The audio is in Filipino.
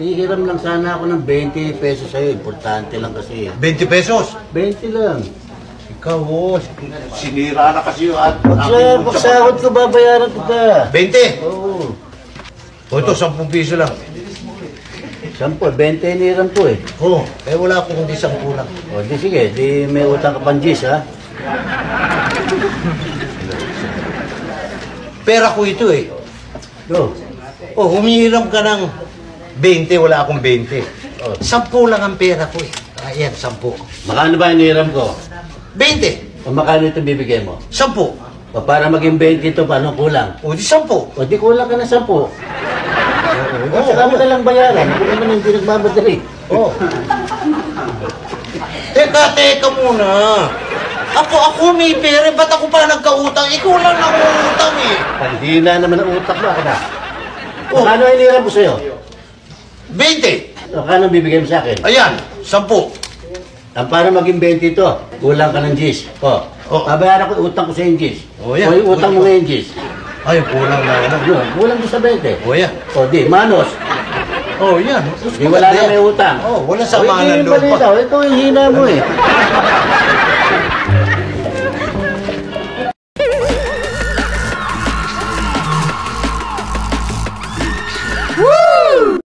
Hihiram lang sana ako ng 20 pesos sa'yo. Importante lang kasi. 20 pesos? 20 lang. Ikaw, sinira na kasi yung Sir, pagsahod ko, babayaran kita. 20? Oo. O ito, 10 piso lang. 10, 20 hiniram ko eh. Oo, wala akong kundi 10 lang. O, di sige, di may utang ka pang G's, ha? Pera ko ito eh. Go. O, humihiram ka ng 20, wala akong 20. Oh. 10 lang ang pera ko eh. Ayan, 10. Makano ba hiniram ko? 20. O makano ito bibigay mo? 10. O para maging 20 ito, paano kulang? O, di 10. O di kulang ka ng 10. Oo. Saka mo na lang bayaran. Ako naman hindi nagmamadali. Oo. Teka muna. Ako may pera. Ba't ako pa nagkautang? Ikaw lang nangungutang eh. Paghina naman ang utak mo, ka na. Oh. Makano hiniram ko sa'yo? 20. O kano bibigay mo sa akin? Ayan, 10. Ang para maging 20 ito, kulang ka ng G's. O, babayaran ko, utang ko sa yung G's. O, yan. O yung utang mo ngayon G's. Ay, kulang na yan. Yun, kulang ko sa 20. O, yan. O di, manos. O, yan. Di wala na may utang. O, wala sama ng loob pa. Ito yung hina mo eh.